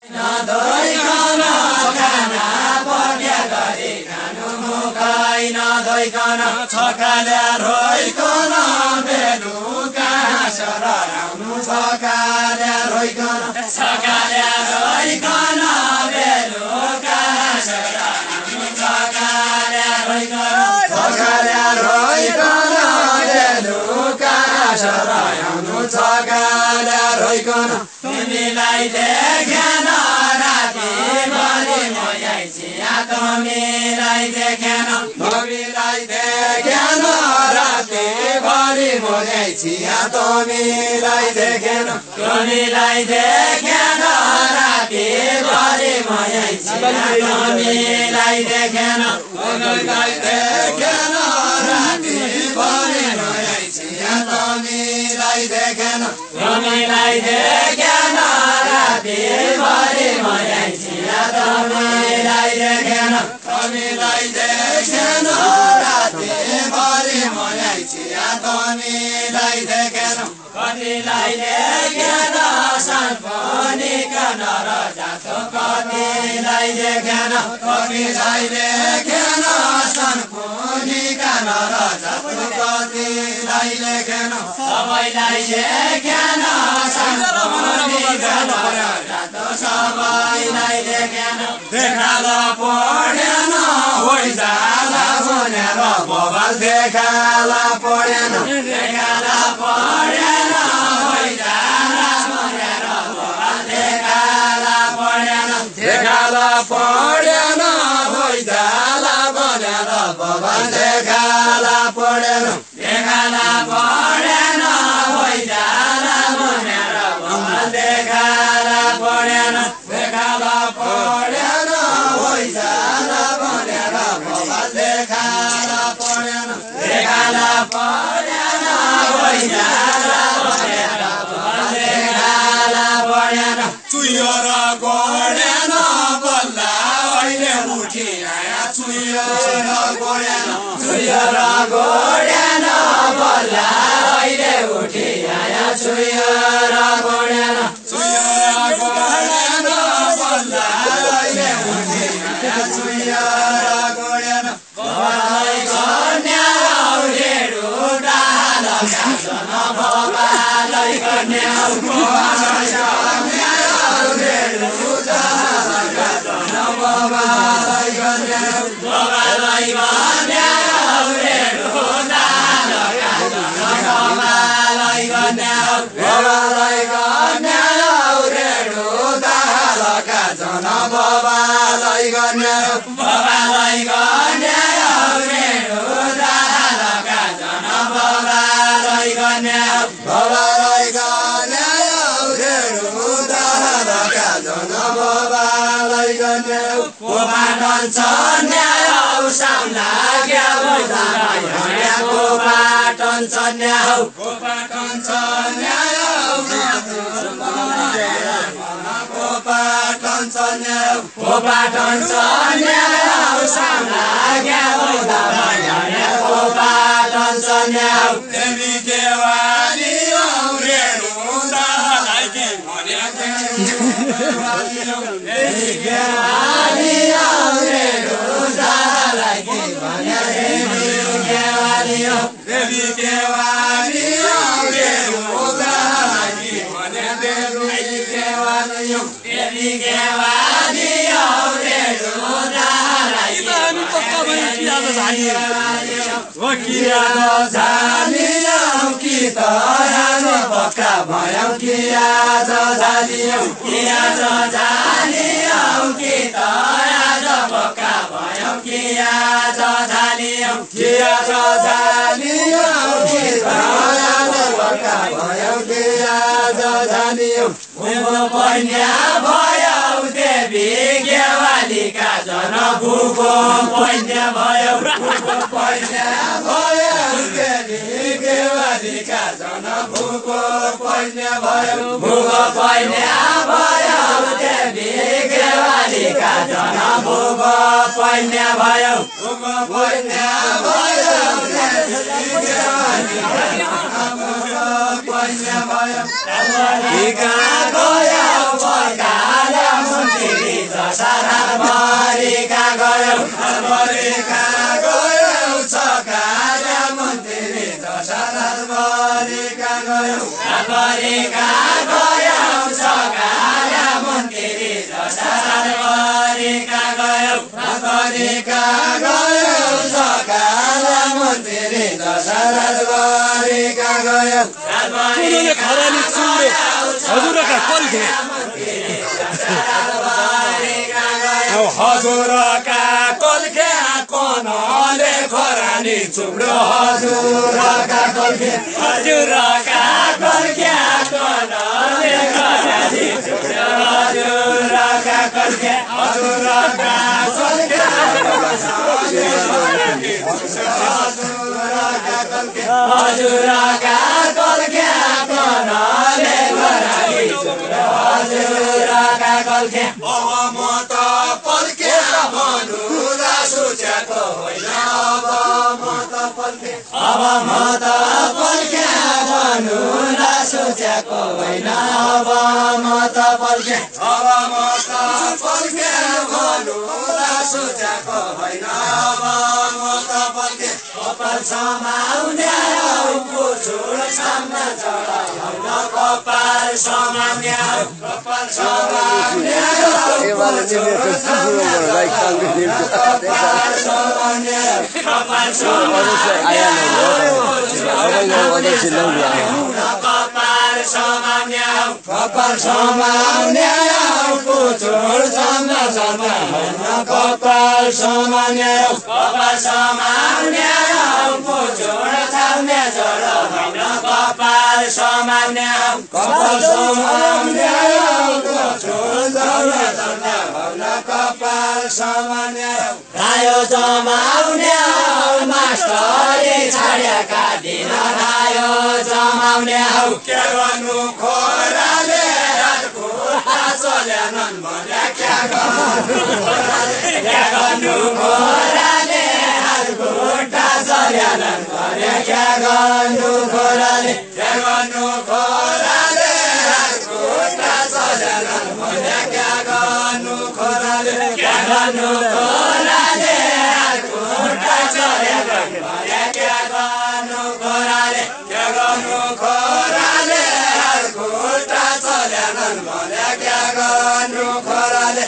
नधोइकन खाना पर्या गरी खानु मुखै नधोइकन छकाल्या रोइकन बेलुका हाँसेर आउनु छकाल्या रोइकन छकाल्या रोइकन बेलुका हाँसेर आउनु छकाल्या रोइकन छकाल्या रोइकन बेलुका हाँसेर आउनु छकाल्या रोइकन तिमीलाई देखेन रातिभरि म यही चिया तिमीलाई देखेन तिमीलाई देखेन रातिभरि म यही चिया तिमीलाई देखेन तिमीलाई देखेन रातिभरि म यही चिया तिमीलाई देखेन तिमीलाई देखेन रातिभरि म यही चिया तिमीलाई देखेन तिमीलाई देखेन रातिभरि म यही चिया तिमीलाई देखेन तिमीलाई देखेन रातिभरि म यही चिया तिमीलाई देखेन कतिलाई देखेन सानपनिकन र जातो कतिलाई देखेन कतिलाई देखेन सानपनिकन र जातो कतिलाई देखेन सबैलाई देखेन सानपनिकन र जातो सबैलाई देखेन देखाल पढेन होइ जाला भनेर बबाल देखाल पढेन देखाल पढेन होइ जाला भनेर बबाल देखाल पढेन देखाल पढेन होइ जाला भनेर बबाल देखाल पढेन देखाल पढेन होइ जाला भनेर बबाल देखाल पढेन देखाल पढेन होइ जाला भनेर बबाल देखाल पढेन देखाल पढेन होइ जाला भनेर बबाल देखाल पढेन चुइएर गडेन बल्ला अहिले उठी आया चुइएर गडेन चुइएर गडेन बल्ला अहिले उठी आया चुइएर गडेन चुइएर गडेन बल्ला अहिले उठी आया चुइएर गडेन बबालाई कन्या औरेडु डाल कासन बबालाई कन्या बबालाई कन्या औरेडु डाल कासन बबालाई कन्या बबालाई कन्या औरेडु डाल कासन बबालाई कन्या बबालाई कन्या औरेडु डाल कासन बबालाई कन्या बबालाई कन्या औरेडु डाल कासन बबालाई कन्या बबालाई कन्या औरेडु डाल कासन बबालाई कन्या कोपाटन छन्या सामना क्या बुझ्दा भया कोपाटन छन्या कोपाटन छन्या कोपाटन छन्या कोपाटन छन्या सामना क्या बुझ्दा भया कोपाटन छन्या देवी देवानी औरेडु डालाई के भन्या देवी देवानी औरेडु डालाई के भन्या देवी देवानी देवी देवानी औरेडु डालाई के भन्या देवी देवानी देवी देवानी औरेडु डालाई के किया जानियौ कि त रानो पक्का भयौ किया जानियौ किया जानियौ कि त रानो पक्का भयौ किया जानियौ किया जानियौ कि त रानो पक्का भयौ किया जानियौ भुगो पन्या भयौ देवी गेवालीका जन भुगो पन्या भयो भुगो पन्या भयो देवी गेवालीका जन भुगो पन्या भयो भुगो पन्या भयो देवी गेवालीका जन भुगो पन्या भयो भुगो पन्या भयो देवी गेवालीका जन भुगो पन्या भयो गयो बर्खाले गरेका गयौ सकाला मन्दिरी दशरथ गरेका गयौ गरेका गयौ सकाला मन्दिरी दशरथ गरेका गयौ उनीहरूले खरानी चुरे हजुरका पर्खे हजुरका कल्के कोनले खरानी चुम्रो हजुरका कल्के हजुरका कल्के कोनले खरानी चुम्रो हजुरका कल्के हजुरका कल्के हजुरका कल्के कोनले खरानी चुम्रो हजुरका कल्के अब म त पल्के मनुला सोचेको होइन अब म त पल्के मनुला सोचेको होइन अब म त पल्के मनुला सोचेको होइन अब म त पल्के कपाल समाउने पुछुर सामना चढाउन कपाल समाउने कपाल समाउने पुछुर सामना चढाउन कपाल समाउने पुछुर सामने चढाउन कपाल समाउने कपाल समाउने रायो जमाउने मास्टरले छाडेका दिन रायो जमाउने के गर्नु खोराले खुट्टा चलेनन् भने क्या गर्नु खोराले खुट्टा चलेनन् भने क्या गर्नु खोराले खुट्टा चलेनन् भने क्या गर्नु खोराले खुट्टा चलेनन् भने क्या गर्नु खोराले खुट्टा चलेनन् भने क्या गर्नु खोराले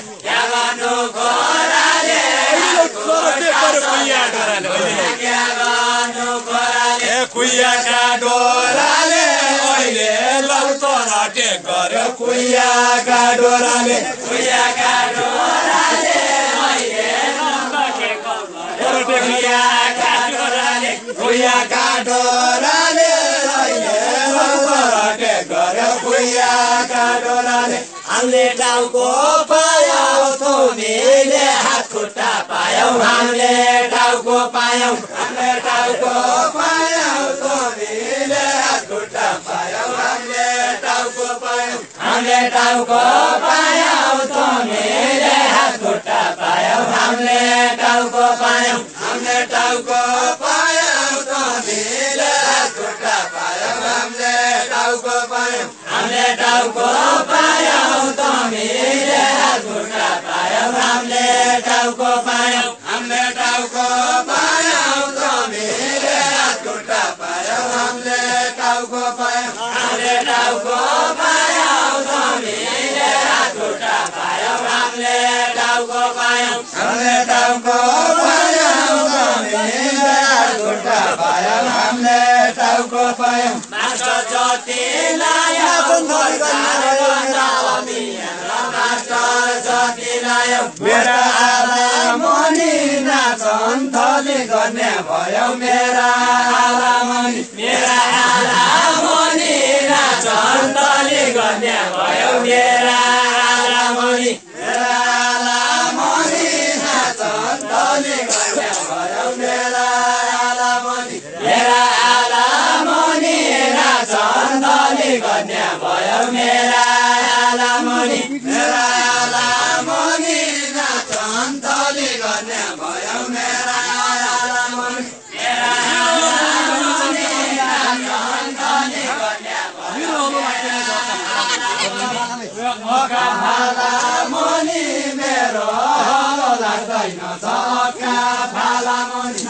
कुइयाका डोराले अहिले लौतराटे गर्यो कुइयाका डोराले कुइयाका डोराले अहिले लौतराटे गर्यो कुइयाका डोराले हामीले टाउको पायौ थोनीले हात खुट्टा पायौ हामीले टाउको पायौ थोनीले हात खुट्टा पायौ हामीले टाउको पायौ थोनीले हात खुट्टा पायौ हामीले टाउको पायौ थोनीले हात खुट्टा पायौ हामीले टाउको पायौ हामीले टाउको पायौ थोनीले हात खुट्टा पायौ हामीले टाउको पायौ हामीले टाउको पायौ थोनीले हात खुट्टा पायौ हामीले टाउको पायौ हामीले टाउको पायौ थोनीले हात खुट्टा पायौ हामीले टाउको पायौ हामीले टाउको पायौ थोनीले हात खुट्टा पायौ हामीले टाउको पायौ मास्टर जति लायो मेरा आला मनी नाचन थली गर्ने भयो मेरा आला मनी नाचन थली गर्ने भयो मेरा आला मनी नाचन थली गर्ने भयो मेरा आला मनी नाचन थली गर्ने भयो मेरा आला मनी नाचन थली गर्ने भयो मेरा आला मनी मनी मेरो लाग्दैन झट्का फाला मनी